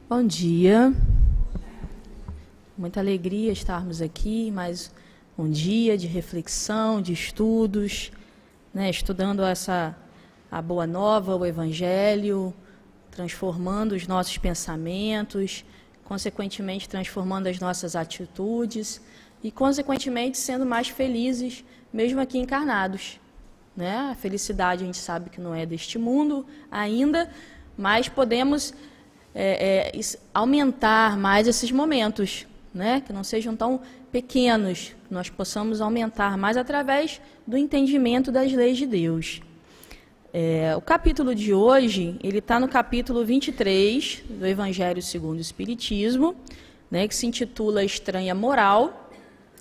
Bom dia, muita alegria estarmos aqui, mais um dia de reflexão, de estudos, estudando a Boa Nova, o Evangelho, transformando os nossos pensamentos, consequentemente transformando as nossas atitudes e, consequentemente, sendo mais felizes, mesmo aqui encarnados. A felicidade a gente sabe que não é deste mundo ainda, mas podemos aumentar mais esses momentos, que não sejam tão pequenos, que nós possamos aumentar mais através do entendimento das leis de Deus. O capítulo de hoje, ele está no capítulo 23 do Evangelho segundo o Espiritismo, que se intitula Estranha Moral,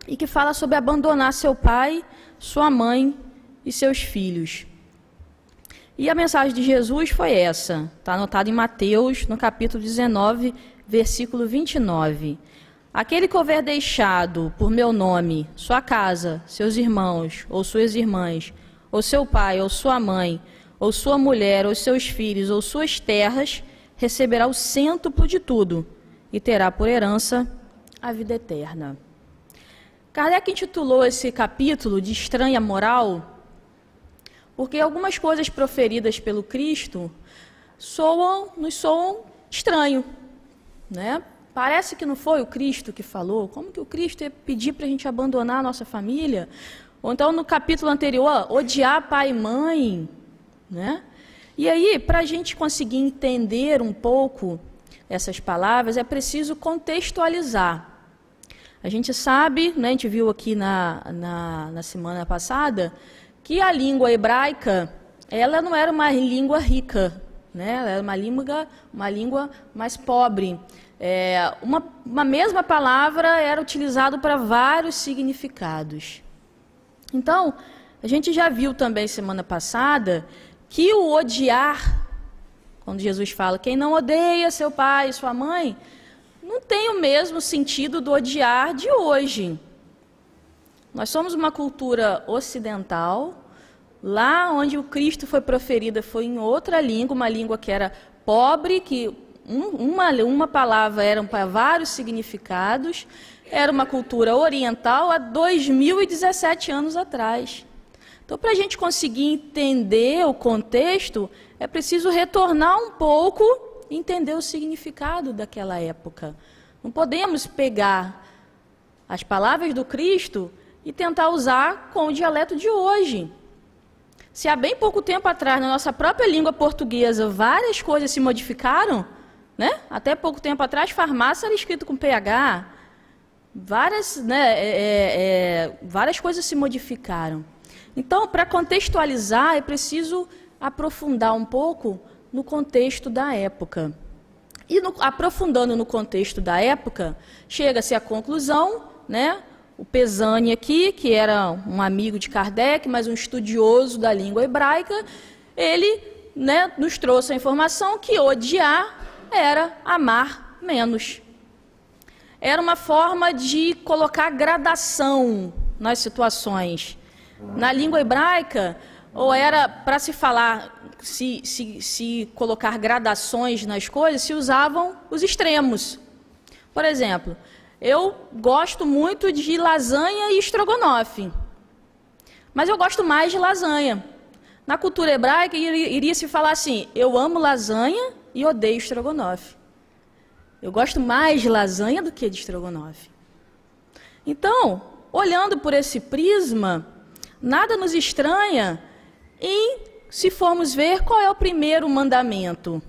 e que fala sobre abandonar seu pai, sua mãe e seus filhos. E a mensagem de Jesus foi essa, está anotada em Mateus, no capítulo 19, versículo 29. Aquele que houver deixado por meu nome sua casa, seus irmãos ou suas irmãs, ou seu pai ou sua mãe, ou sua mulher ou seus filhos ou suas terras, receberá o cêntuplo de tudo e terá por herança a vida eterna. Kardec intitulou esse capítulo de Estranha Moral porque algumas coisas proferidas pelo Cristo nos soam estranho, Parece que não foi o Cristo que falou. Como que o Cristo ia pedir para a gente abandonar a nossa família? Ou então, no capítulo anterior, odiar pai e mãe, E aí, para a gente conseguir entender um pouco essas palavras, é preciso contextualizar. A gente sabe, a gente viu aqui na semana passada, que a língua hebraica, ela não era uma língua rica, ela era uma língua mais pobre. Uma mesma palavra era utilizada para vários significados. Então, a gente já viu também semana passada que o odiar, quando Jesus fala, quem não odeia seu pai e sua mãe, não tem o mesmo sentido do odiar de hoje. Nós somos uma cultura ocidental, lá onde o Cristo foi proferido foi em outra língua, uma língua que era pobre, que uma palavra era para vários significados, era uma cultura oriental há 2017 anos atrás. Então, para a gente conseguir entender o contexto, é preciso retornar um pouco e entender o significado daquela época. Não podemos pegar as palavras do Cristo e tentar usar com o dialeto de hoje. Se há bem pouco tempo atrás, na nossa própria língua portuguesa, várias coisas se modificaram, Até pouco tempo atrás, farmácia era escrito com PH, várias coisas se modificaram. Então, para contextualizar, é preciso aprofundar um pouco no contexto da época. E aprofundando no contexto da época, chega-se à conclusão, O Pesani aqui, que era um amigo de Kardec, mas um estudioso da língua hebraica, ele nos trouxe a informação que odiar era amar menos. Era uma forma de colocar gradação nas situações. Na língua hebraica, ou era para se falar, se colocar gradações nas coisas, se usavam os extremos. Por exemplo, eu gosto muito de lasanha e estrogonofe, mas eu gosto mais de lasanha. Na cultura hebraica, iria se falar assim, eu amo lasanha e odeio estrogonofe. Eu gosto mais de lasanha do que de estrogonofe. Então, olhando por esse prisma, nada nos estranha em, se formos ver, qual é o primeiro mandamento.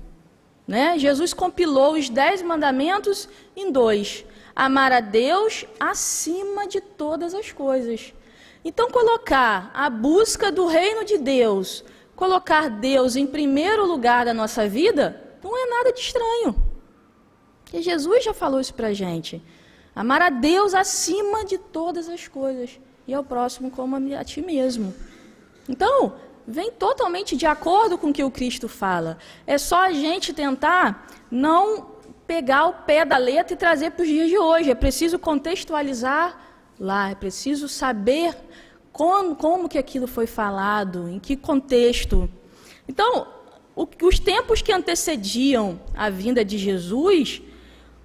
Jesus compilou os 10 mandamentos em 2. Amar a Deus acima de todas as coisas. Então, colocar a busca do reino de Deus, colocar Deus em primeiro lugar da nossa vida, não é nada de estranho. Porque Jesus já falou isso para a gente. Amar a Deus acima de todas as coisas. E ao próximo como a ti mesmo. Então, vem totalmente de acordo com o que o Cristo fala. É só a gente tentar não pegar o pé da letra e trazer para os dias de hoje. É preciso contextualizar lá, é preciso saber como que aquilo foi falado, em que contexto. Então, os tempos que antecediam a vinda de Jesus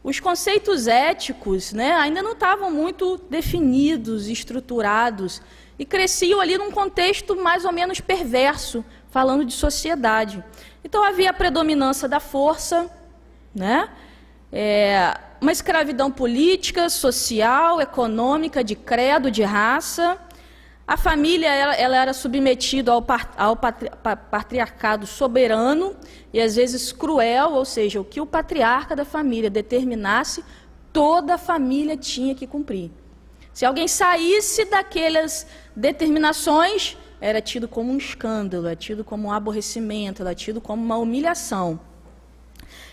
os conceitos éticos, né, ainda não estavam muito definidos, estruturados, e cresciam ali num contexto mais ou menos perverso, falando de sociedade. Então havia a predominância da força, né, uma escravidão política, social, econômica, de credo, de raça. A família ela era submetida ao patriarcado soberano e às vezes cruel, ou seja, o que o patriarca da família determinasse, toda a família tinha que cumprir. Se alguém saísse daquelas determinações, era tido como um escândalo, era tido como um aborrecimento, era tido como uma humilhação.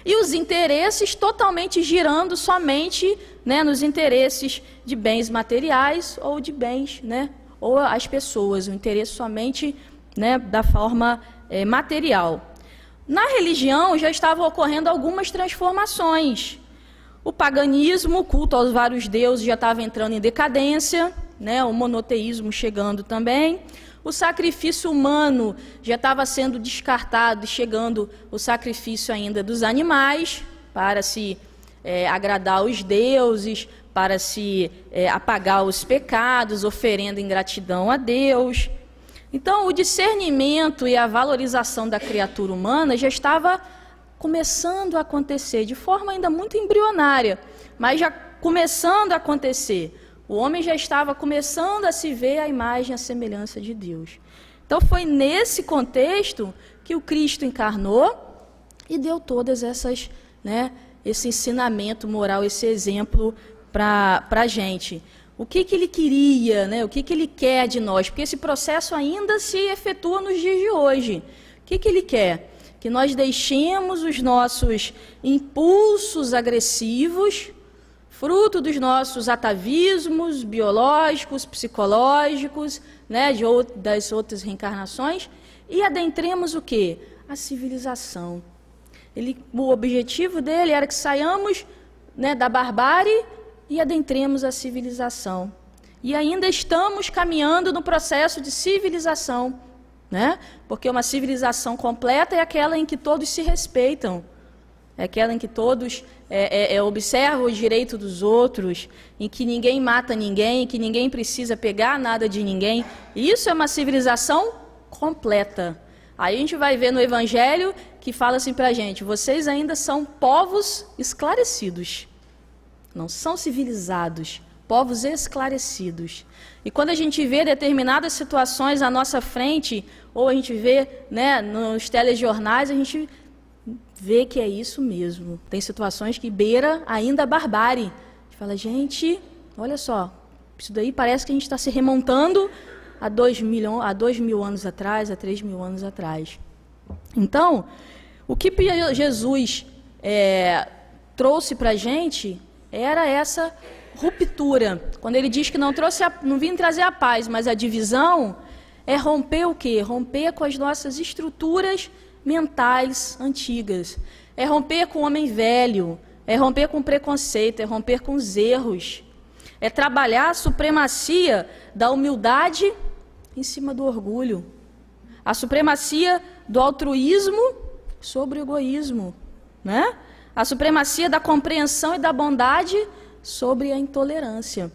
E os interesses totalmente girando somente, né, nos interesses de bens materiais ou de bens, né, ou as pessoas, o interesse somente, né, da forma material. Na religião já estavam ocorrendo algumas transformações. O paganismo, o culto aos vários deuses já estava entrando em decadência, né, o monoteísmo chegando também. O sacrifício humano já estava sendo descartado, chegando o sacrifício ainda dos animais, para se agradar os deuses, para se apagar os pecados, oferenda em gratidão a Deus. Então, o discernimento e a valorização da criatura humana já estava começando a acontecer, de forma ainda muito embrionária, mas já começando a acontecer. O homem já estava começando a se ver a imagem e a semelhança de Deus. Então, foi nesse contexto que o Cristo encarnou e deu todas essas, né, esse ensinamento moral, esse exemplo para a gente. O que ele queria, né, o que ele quer de nós? Porque esse processo ainda se efetua nos dias de hoje. O que ele quer? Que nós deixemos os nossos impulsos agressivos, fruto dos nossos atavismos biológicos, psicológicos, né, das outras reencarnações, e adentremos o quê? A civilização. O objetivo dele era que saiamos, né, da barbárie e adentremos a civilização. E ainda estamos caminhando no processo de civilização, né? Porque uma civilização completa é aquela em que todos se respeitam, é aquela em que todos observam o direito dos outros, em que ninguém mata ninguém, em que ninguém precisa pegar nada de ninguém. Isso é uma civilização completa. Aí a gente vai ver no Evangelho que fala assim para a gente: vocês ainda são povos esclarecidos, não são civilizados, povos esclarecidos. E quando a gente vê determinadas situações à nossa frente, ou a gente vê, né, nos telejornais, a gente vê que é isso mesmo. Tem situações que beira ainda a barbárie. A gente fala, gente, olha só, isso daí parece que a gente está se remontando a 2.000 anos atrás, a 3.000 anos atrás. Então, o que Jesus trouxe para a gente era essa ruptura. Quando ele diz que não vinha trazer a paz, mas a divisão, é romper o quê? Romper com as nossas estruturas mentais antigas. É romper com o homem velho, é romper com o preconceito, é romper com os erros. É trabalhar a supremacia da humildade em cima do orgulho. A supremacia do altruísmo sobre o egoísmo, né? A supremacia da compreensão e da bondade sobre a intolerância.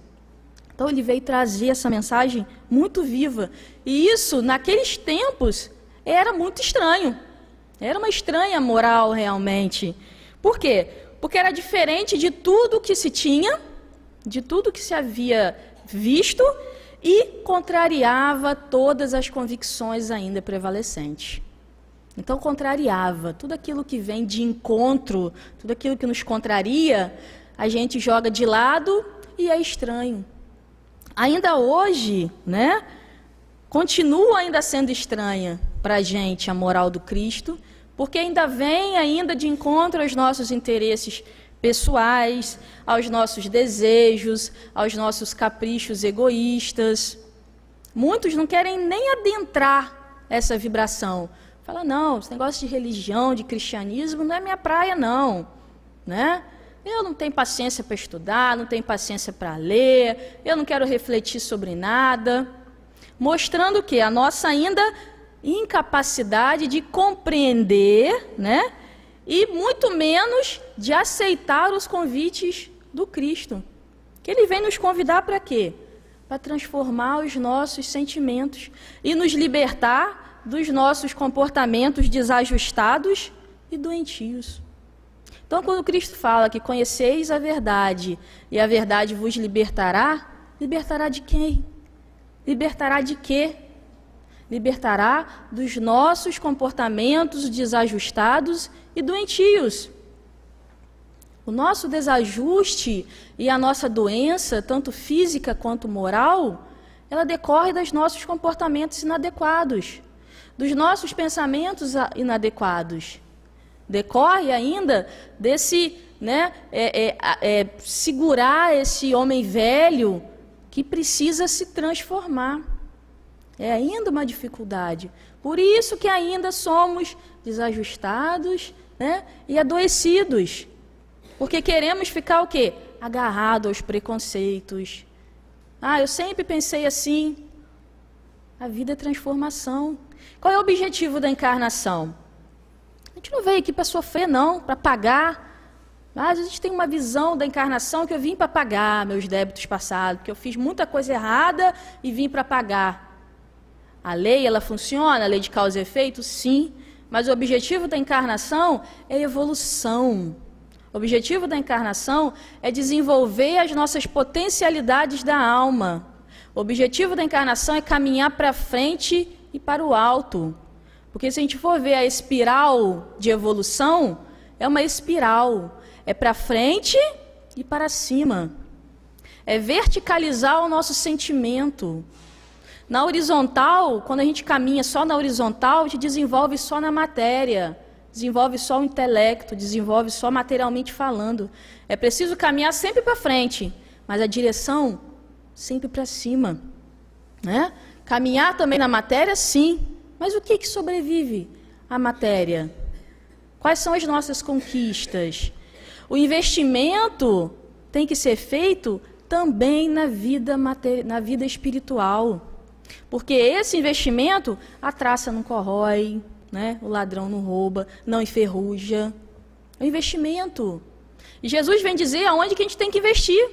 Então ele veio trazer essa mensagem muito viva. E isso, naqueles tempos, era muito estranho. Era uma estranha moral, realmente. Por quê? Porque era diferente de tudo que se tinha, de tudo que se havia visto, e contrariava todas as convicções ainda prevalecentes. Então, contrariava tudo aquilo que vem de encontro, tudo aquilo que nos contraria, a gente joga de lado e é estranho. Ainda hoje, né, continua ainda sendo estranha para a gente a moral do Cristo, porque ainda vem ainda de encontro aos nossos interesses pessoais, aos nossos desejos, aos nossos caprichos egoístas. Muitos não querem nem adentrar essa vibração. Fala, não, esse negócio de religião, de cristianismo, não é minha praia, não, né? Eu não tenho paciência para estudar, não tenho paciência para ler, eu não quero refletir sobre nada. Mostrando o quê? A nossa ainda incapacidade de compreender, né, e muito menos de aceitar os convites do Cristo. Que ele vem nos convidar para quê? Para transformar os nossos sentimentos e nos libertar dos nossos comportamentos desajustados e doentios. Então, quando Cristo fala que conheceis a verdade e a verdade vos libertará, libertará de quem? Libertará de quê? Libertará dos nossos comportamentos desajustados e doentios. O nosso desajuste e a nossa doença, tanto física quanto moral, ela decorre dos nossos comportamentos inadequados, dos nossos pensamentos inadequados. Decorre ainda desse, segurar esse homem velho que precisa se transformar. É ainda uma dificuldade. Por isso que ainda somos desajustados, e adoecidos. Porque queremos ficar o quê? Agarrado aos preconceitos. Eu sempre pensei assim. A vida é transformação. Qual é o objetivo da encarnação? A gente não veio aqui para sofrer, não, para pagar. Mas a gente tem uma visão da encarnação que eu vim para pagar meus débitos passados, que eu fiz muita coisa errada e vim para pagar. A lei, ela funciona, a lei de causa e efeito? Sim. Mas o objetivo da encarnação é evolução. O objetivo da encarnação é desenvolver as nossas potencialidades da alma. O objetivo da encarnação é caminhar para frente e para o alto. Porque se a gente for ver a espiral de evolução, é uma espiral. É para frente e para cima. É verticalizar o nosso sentimento. Na horizontal, quando a gente caminha só na horizontal, a gente desenvolve só na matéria. Desenvolve só o intelecto, desenvolve só materialmente falando. É preciso caminhar sempre para frente, mas a direção sempre para cima. Caminhar também na matéria, sim. Mas o que sobrevive à matéria? Quais são as nossas conquistas? O investimento tem que ser feito também na vida espiritual. Porque esse investimento, a traça não corrói, o ladrão não rouba, não enferruja. É um investimento. E Jesus vem dizer aonde que a gente tem que investir.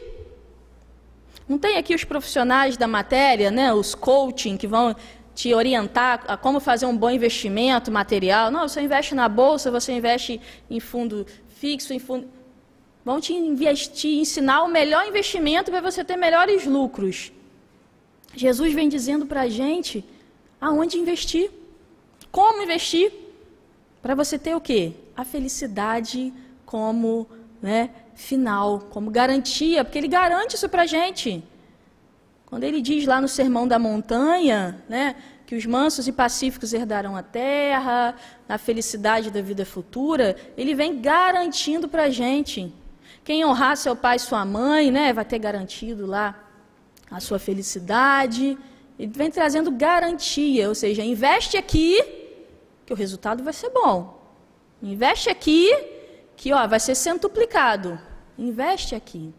Não tem aqui os profissionais da matéria, os coaching, que vão te orientar a como fazer um bom investimento material. Não, você investe na bolsa, você investe em fundo fixo, em fundo... Vão te ensinar o melhor investimento para você ter melhores lucros. Jesus vem dizendo para a gente aonde investir. Como investir? Para você ter o quê? A felicidade como final, como garantia, porque ele garante isso para a gente. Quando ele diz lá no Sermão da Montanha, que os mansos e pacíficos herdarão a terra, a felicidade da vida futura, ele vem garantindo para a gente. Quem honrar seu pai e sua mãe, vai ter garantido lá a sua felicidade. Ele vem trazendo garantia, ou seja, investe aqui, que o resultado vai ser bom. Investe aqui, que vai ser centuplicado. Investe aqui.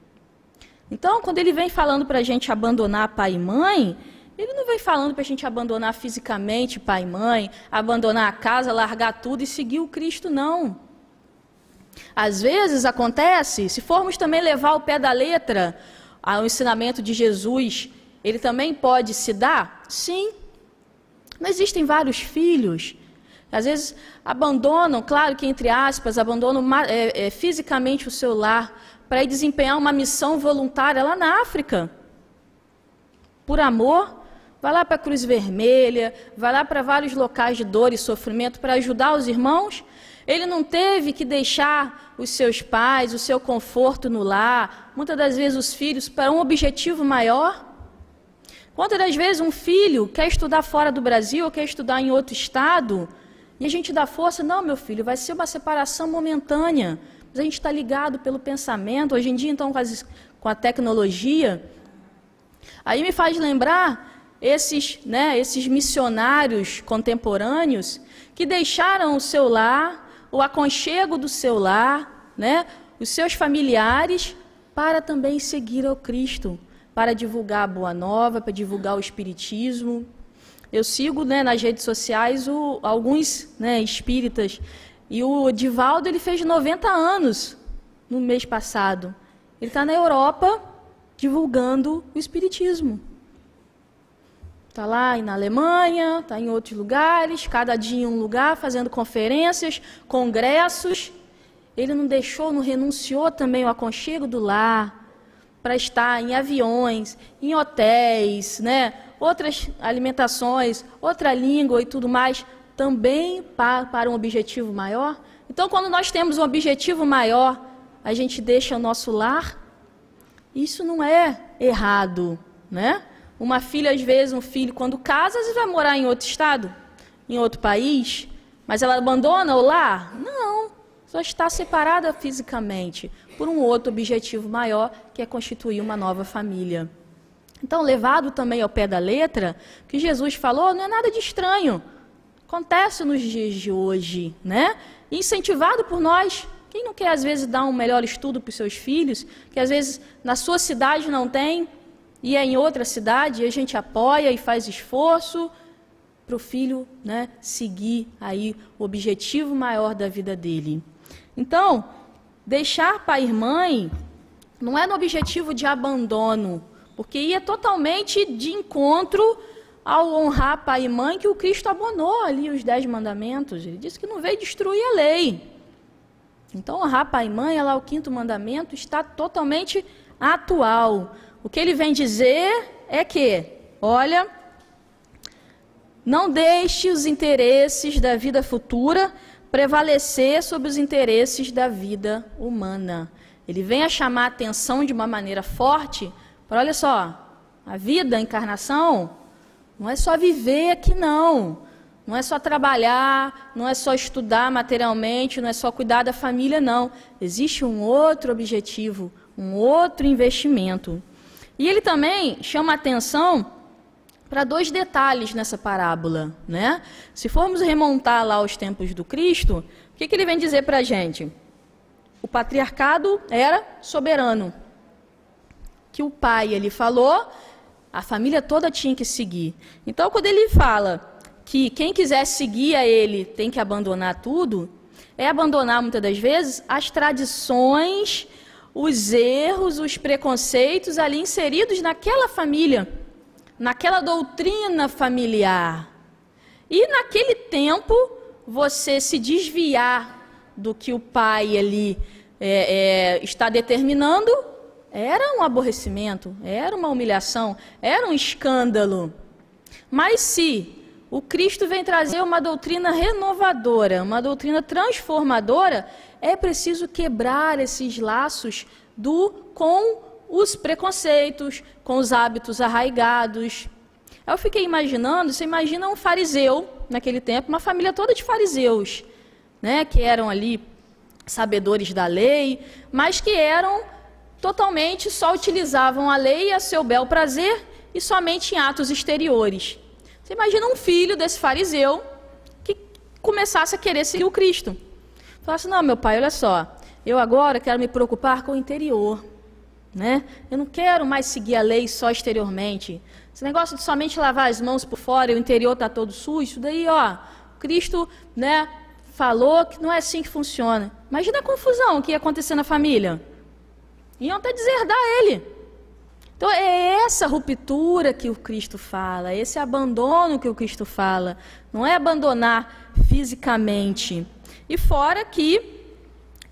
Então, quando ele vem falando para a gente abandonar pai e mãe, ele não vem falando para a gente abandonar fisicamente pai e mãe, abandonar a casa, largar tudo e seguir o Cristo, não. Às vezes acontece, se formos também levar o pé da letra ao ensinamento de Jesus, ele também pode se dar? Sim. Não existem vários filhos, às vezes abandonam, claro que entre aspas, abandonam fisicamente o seu lar para ir desempenhar uma missão voluntária lá na África. Por amor, vai lá para a Cruz Vermelha, vai lá para vários locais de dor e sofrimento para ajudar os irmãos. Ele não teve que deixar os seus pais, o seu conforto no lar, muitas das vezes os filhos, para um objetivo maior. Quantas das vezes um filho quer estudar fora do Brasil ou quer estudar em outro estado, e a gente dá força, não, meu filho, vai ser uma separação momentânea, mas a gente está ligado pelo pensamento, hoje em dia, então, com a tecnologia. Aí me faz lembrar esses missionários contemporâneos que deixaram o seu lar, o aconchego do seu lar, os seus familiares, para também seguir ao Cristo, para divulgar a Boa Nova, para divulgar o Espiritismo. Eu sigo nas redes sociais alguns espíritas E o Divaldo, ele fez 90 anos no mês passado. Ele está na Europa divulgando o Espiritismo. Está lá na Alemanha, está em outros lugares, cada dia em um lugar, fazendo conferências, congressos. Ele não deixou, não renunciou também ao aconchego do lar, para estar em aviões, em hotéis, né? Outras alimentações, outra língua e tudo mais, também para um objetivo maior. Então, quando nós temos um objetivo maior, a gente deixa o nosso lar. Isso não é errado, né? Uma filha, às vezes, um filho, quando casa, às vezes vai morar em outro estado, em outro país, mas ela abandona o lar? Não, só está separada fisicamente por um outro objetivo maior, que é constituir uma nova família. Então, levado também ao pé da letra, o que Jesus falou não é nada de estranho. Acontece nos dias de hoje, né? Incentivado por nós. Quem não quer, às vezes, dar um melhor estudo para os seus filhos, que às vezes na sua cidade não tem, e é em outra cidade, e a gente apoia e faz esforço para o filho, né, seguir aí o objetivo maior da vida dele. Então, deixar pai e mãe não é no objetivo de abandono, porque ia totalmente de encontro ao honrar pai e mãe, que o Cristo abonou ali os 10 mandamentos. Ele disse que não veio destruir a lei. Então, honrar pai e mãe, lá o 5º mandamento, está totalmente atual. O que ele vem dizer é que, olha, não deixe os interesses da vida futura prevalecer sobre os interesses da vida humana. Ele vem a chamar a atenção de uma maneira forte para, olha só, a vida, a encarnação, não é só viver aqui não. Não é só trabalhar, não é só estudar materialmente, não é só cuidar da família, não. Existe um outro objetivo, um outro investimento. E ele também chama a atenção para 2 detalhes nessa parábola, né? Se formos remontar lá aos tempos do Cristo, o que ele vem dizer para a gente? O patriarcado era soberano. Que o pai, ele falou, a família toda tinha que seguir. Então, quando ele fala que quem quiser seguir a ele tem que abandonar tudo, é abandonar, muitas das vezes, as tradições, os erros, os preconceitos ali inseridos naquela família, naquela doutrina familiar. E naquele tempo, você se desviar do que o pai ali está determinando, era um aborrecimento, era uma humilhação, era um escândalo. Mas se o Cristo vem trazer uma doutrina renovadora, uma doutrina transformadora, é preciso quebrar esses laços com os preconceitos, com os hábitos arraigados. Eu fiquei imaginando, você imagina um fariseu, naquele tempo, uma família toda de fariseus, né, que eram ali sabedores da lei, mas que eram totalmente, só utilizavam a lei a seu bel prazer e somente em atos exteriores. Você imagina um filho desse fariseu que começasse a querer seguir o Cristo. Falasse, não, meu pai, olha só, eu agora quero me preocupar com o interior, né? Eu não quero mais seguir a lei só exteriormente. Esse negócio de somente lavar as mãos por fora e o interior está todo sujo, isso daí, ó, Cristo, né, falou que não é assim que funciona. Imagina a confusão que ia acontecer na família. Iam até deserdar ele. Então, é essa ruptura que o Cristo fala, é esse abandono que o Cristo fala. Não é abandonar fisicamente. E fora que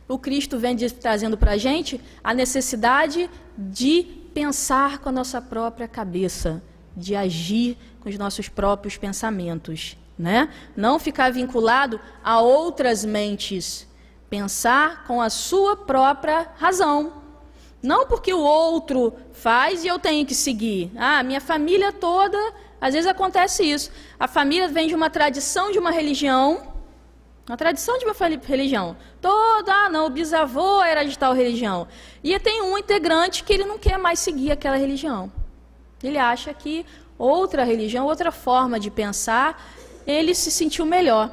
o Cristo vem trazendo para a gente a necessidade de pensar com a nossa própria cabeça, de agir com os nossos próprios pensamentos, né? Não ficar vinculado a outras mentes. Pensar com a sua própria razão. Não porque o outro faz e eu tenho que seguir. Ah, minha família toda, às vezes acontece isso. A família vem de uma tradição de uma religião, toda, não, o bisavô era de tal religião. E tem um integrante que ele não quer mais seguir aquela religião. Ele acha que outra religião, outra forma de pensar, ele se sentiu melhor.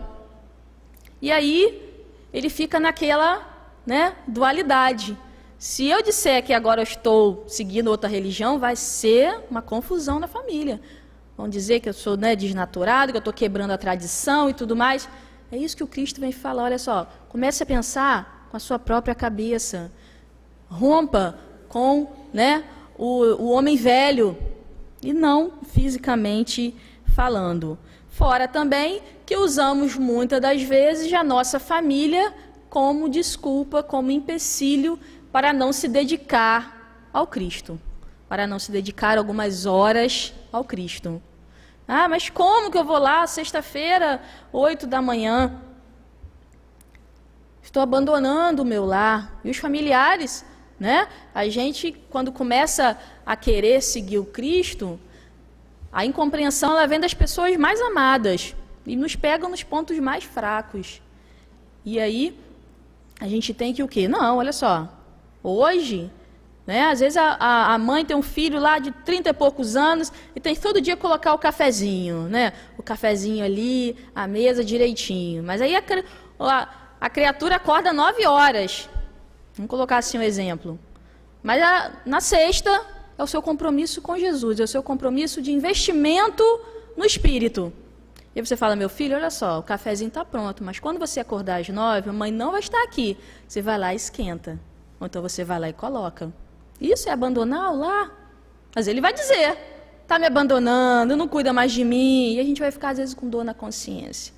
E aí, ele fica naquela, né, dualidade. Se eu disser que agora eu estou seguindo outra religião, vai ser uma confusão na família. Vão dizer que eu sou, né, desnaturado, que eu estou quebrando a tradição e tudo mais. É isso que o Cristo vem falar. Olha só, comece a pensar com a sua própria cabeça. Rompa com, né, o homem velho, e não fisicamente falando. Fora também que usamos muitas das vezes a nossa família como desculpa, como empecilho para não se dedicar ao Cristo, para não se dedicar algumas horas ao Cristo. Ah, mas como que eu vou lá sexta-feira, 8 da manhã? Estou abandonando o meu lar. E os familiares, né? A gente, quando começa a querer seguir o Cristo, a incompreensão ela vem das pessoas mais amadas e nos pega nos pontos mais fracos. E aí, a gente tem que o quê? Não, olha só, hoje, né, às vezes a mãe tem um filho lá de 30 e poucos anos e tem que todo dia colocar o cafezinho, né? O cafezinho ali, a mesa direitinho. Mas aí a criatura acorda 9 horas. Vamos colocar assim um exemplo. Mas na sexta é o seu compromisso com Jesus, é o seu compromisso de investimento no Espírito. E você fala, meu filho, olha só, o cafezinho está pronto, mas quando você acordar às 9, a mãe não vai estar aqui. Você vai lá e esquenta. Ou então você vai lá e coloca. Isso é abandonar o lar? Mas ele vai dizer, está me abandonando, não cuida mais de mim. E a gente vai ficar, às vezes, com dor na consciência.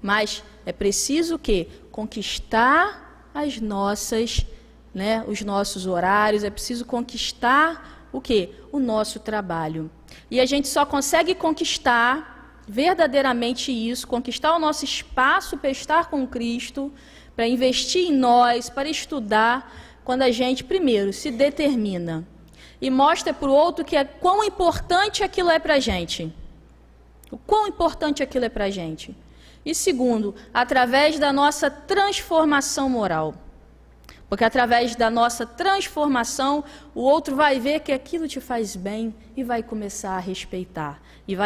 Mas é preciso o quê? Conquistar as nossas, né, os nossos horários, é preciso conquistar o quê? O nosso trabalho. E a gente só consegue conquistar verdadeiramente isso, conquistar o nosso espaço para estar com Cristo, para investir em nós, para estudar, quando a gente, primeiro, se determina e mostra para o outro que quão importante aquilo é para a gente. O quão importante aquilo é para a gente. E segundo, através da nossa transformação moral. Porque através da nossa transformação, o outro vai ver que aquilo te faz bem e vai começar a respeitar. E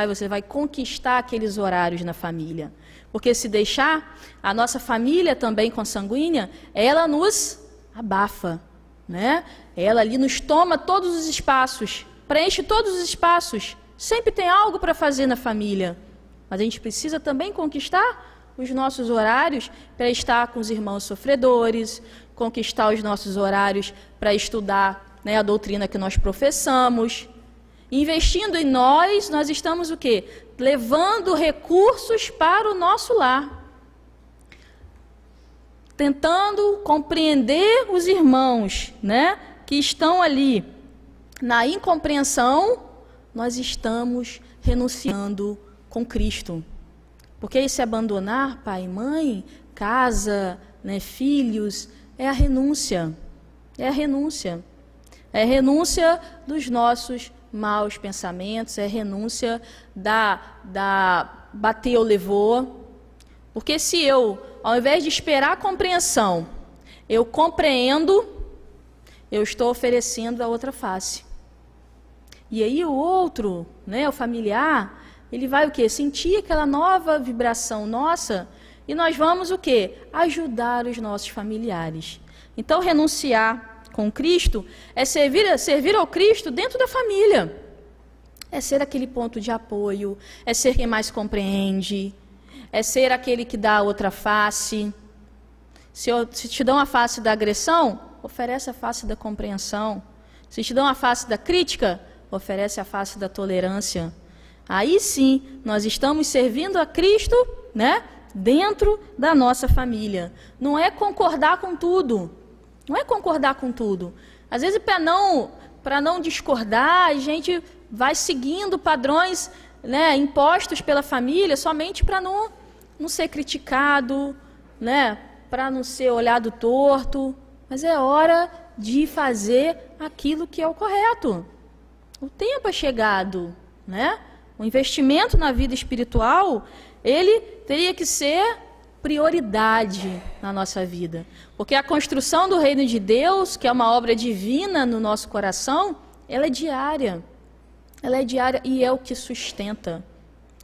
você vai conquistar aqueles horários na família. Porque se deixar, a nossa família também consanguínea, ela nos abafa, né? Ela ali nos toma todos os espaços, preenche todos os espaços. Sempre tem algo para fazer na família. Mas a gente precisa também conquistar os nossos horários para estar com os irmãos sofredores, conquistar os nossos horários para estudar, né, a doutrina que nós professamos. Investindo em nós estamos o quê? Levando recursos para o nosso lar. Tentando compreender os irmãos, né, que estão ali na incompreensão, nós estamos renunciando com Cristo. Porque esse abandonar pai e mãe, casa, né, filhos, é a renúncia. É a renúncia. É a renúncia dos nossos maus pensamentos, é a renúncia da bateu, levou. Porque se eu, ao invés de esperar a compreensão, eu compreendo, eu estou oferecendo a outra face. E aí o outro, né, o familiar, ele vai o quê? Sentir aquela nova vibração nossa e nós vamos o quê? Ajudar os nossos familiares. Então, renunciar com Cristo é servir ao Cristo dentro da família. É ser aquele ponto de apoio, é ser quem mais compreende, é ser aquele que dá a outra face. Se te dão a face da agressão, oferece a face da compreensão. Se te dão a face da crítica, oferece a face da tolerância. Aí sim, nós estamos servindo a Cristo, né, dentro da nossa família. Não é concordar com tudo. Não é concordar com tudo. Às vezes, para não discordar, a gente vai seguindo padrões, né, impostos pela família somente para não ser criticado, né, para não ser olhado torto. Mas é hora de fazer aquilo que é o correto. O tempo é chegado, né? O investimento na vida espiritual, ele teria que ser prioridade na nossa vida. Porque a construção do reino de Deus, que é uma obra divina no nosso coração, ela é diária. Ela é diária e é o que sustenta.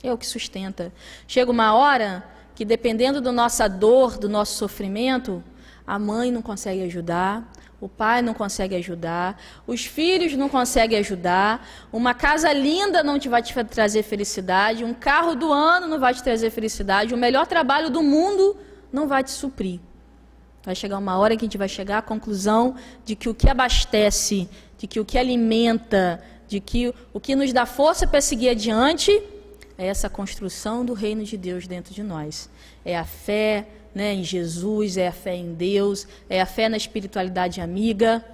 É o que sustenta. Chega uma hora que, dependendo da nossa dor, do nosso sofrimento, a mãe não consegue ajudar, o pai não consegue ajudar, os filhos não conseguem ajudar, uma casa linda não vai te trazer felicidade, um carro do ano não vai te trazer felicidade, o melhor trabalho do mundo não vai te suprir. Vai chegar uma hora que a gente vai chegar à conclusão de que o que abastece, de que o que alimenta, de que o que nos dá força para seguir adiante é essa construção do reino de Deus dentro de nós. É a fé, né, em Jesus, é a fé em Deus, é a fé na espiritualidade amiga.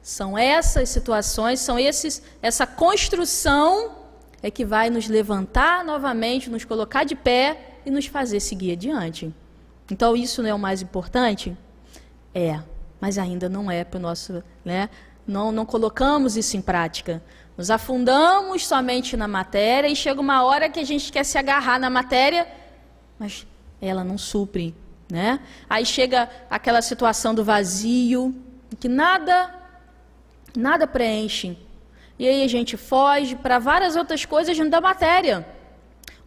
São essas situações, essa construção é que vai nos levantar novamente, nos colocar de pé e nos fazer seguir adiante. Então isso não é o mais importante? É, mas ainda não é para o nosso, né? Não colocamos isso em prática. Nos afundamos somente na matéria e chega uma hora que a gente quer se agarrar na matéria, mas ela não supre, né? Aí chega aquela situação do vazio, que nada preenche. E aí a gente foge para várias outras coisas dentro da matéria.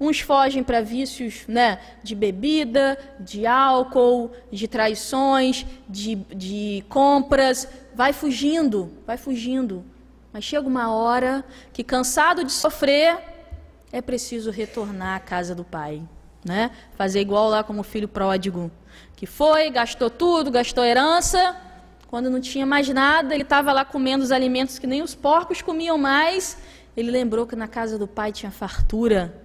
Uns fogem para vícios, né, de bebida, de álcool, de traições, de compras. Vai fugindo. Mas chega uma hora que, cansado de sofrer, é preciso retornar à casa do pai, né? Fazer igual lá como o filho pródigo, que foi, gastou tudo, gastou herança. Quando não tinha mais nada, ele estava lá comendo os alimentos que nem os porcos comiam mais. Ele lembrou que na casa do pai tinha fartura,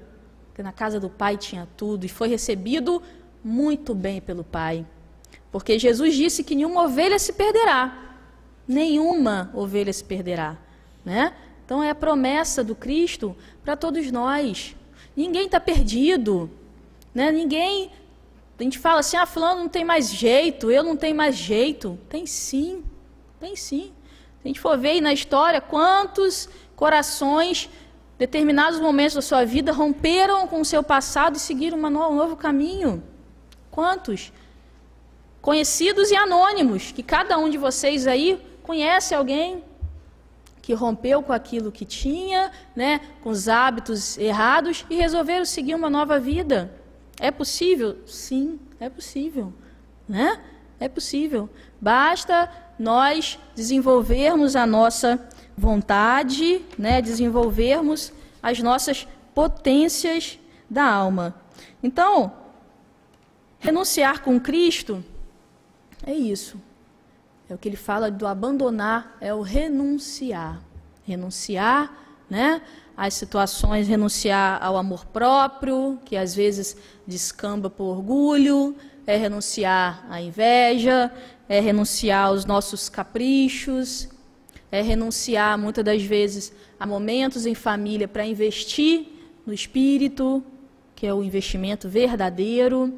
que na casa do pai tinha tudo, e foi recebido muito bem pelo pai. Porque Jesus disse que nenhuma ovelha se perderá. Nenhuma ovelha se perderá, né? Então é a promessa do Cristo para todos nós. Ninguém está perdido, né? Ninguém... A gente fala assim, fulano não tem mais jeito, eu não tenho mais jeito. Tem sim, tem sim. Se a gente for ver aí na história, quantos corações, determinados momentos da sua vida, romperam com o seu passado e seguiram um novo caminho. Quantos? Conhecidos e anônimos, que cada um de vocês aí conhece alguém que rompeu com aquilo que tinha, né, com os hábitos errados e resolveram seguir uma nova vida. É possível? Sim, é possível, né? É possível. Basta nós desenvolvermos a nossa vontade, né, desenvolvermos as nossas potências da alma. Então, renunciar com Cristo é isso. É o que ele fala do abandonar, é o renunciar. Renunciar, né, às situações, renunciar ao amor próprio, que às vezes descamba por orgulho, é renunciar à inveja, é renunciar aos nossos caprichos, é renunciar muitas das vezes a momentos em família para investir no espírito, que é o investimento verdadeiro,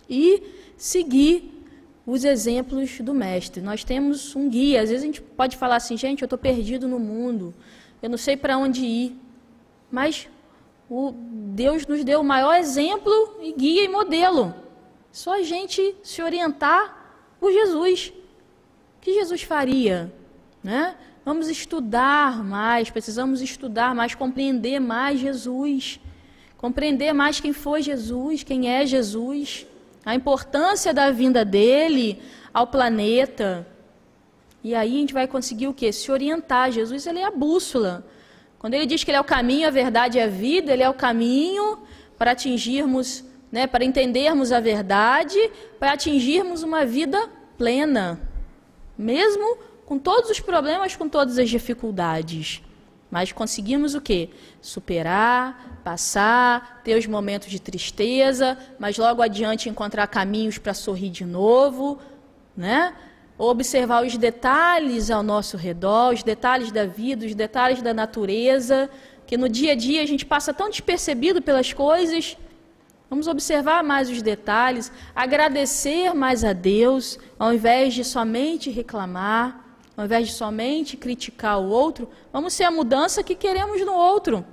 e seguir os exemplos do mestre. Nós temos um guia. Às vezes a gente pode falar assim, gente, eu estou perdido no mundo, eu não sei para onde ir. Mas Deus nos deu o maior exemplo e guia e modelo. Só a gente se orientar por Jesus. O que Jesus faria, né? Vamos estudar mais, precisamos estudar mais, compreender mais Jesus, compreender mais quem foi Jesus, quem é Jesus, a importância da vinda dele ao planeta. E aí a gente vai conseguir o quê? Se orientar. Jesus, ele é a bússola. Quando ele diz que ele é o caminho, a verdade e a vida, ele é o caminho para atingirmos, né, para entendermos a verdade, para atingirmos uma vida plena, mesmo com todos os problemas, com todas as dificuldades. Mas conseguimos o quê? Superar, passar, ter os momentos de tristeza, mas logo adiante encontrar caminhos para sorrir de novo, né? Observar os detalhes ao nosso redor, os detalhes da vida, os detalhes da natureza, que no dia a dia a gente passa tão despercebido pelas coisas. Vamos observar mais os detalhes, agradecer mais a Deus, ao invés de somente reclamar, ao invés de somente criticar o outro. Vamos ser a mudança que queremos no outro.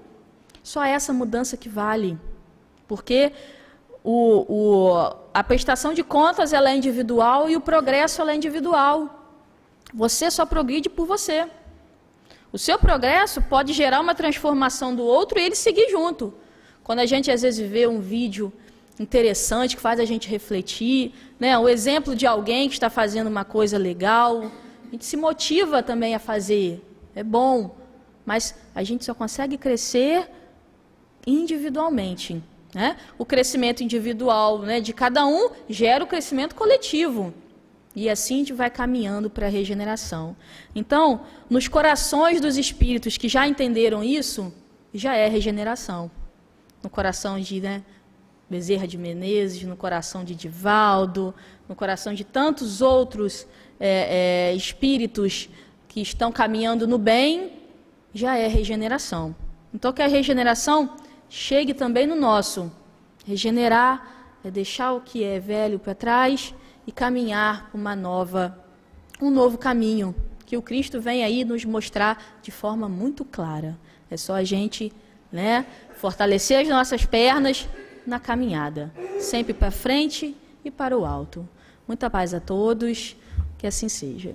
Só essa mudança que vale. Porque a prestação de contas ela é individual e o progresso ela é individual. Você só progride por você. O seu progresso pode gerar uma transformação do outro e ele seguir junto. Quando a gente às vezes vê um vídeo interessante que faz a gente refletir, né, o exemplo de alguém que está fazendo uma coisa legal, A gente se motiva também a fazer, é bom, mas a gente só consegue crescer individualmente, né? O crescimento individual, né, de cada um gera o crescimento coletivo. E assim a gente vai caminhando para a regeneração. Então, nos corações dos espíritos que já entenderam isso, já é regeneração. No coração de, né, Bezerra de Menezes, no coração de Divaldo, no coração de tantos outros espíritos que estão caminhando no bem, já é regeneração. Então, que a regeneração chegue também no nosso. Regenerar é deixar o que é velho para trás e caminhar para um novo caminho, que o Cristo vem aí nos mostrar de forma muito clara. É só a gente, né, fortalecer as nossas pernas na caminhada, sempre para frente e para o alto. Muita paz a todos, que assim seja.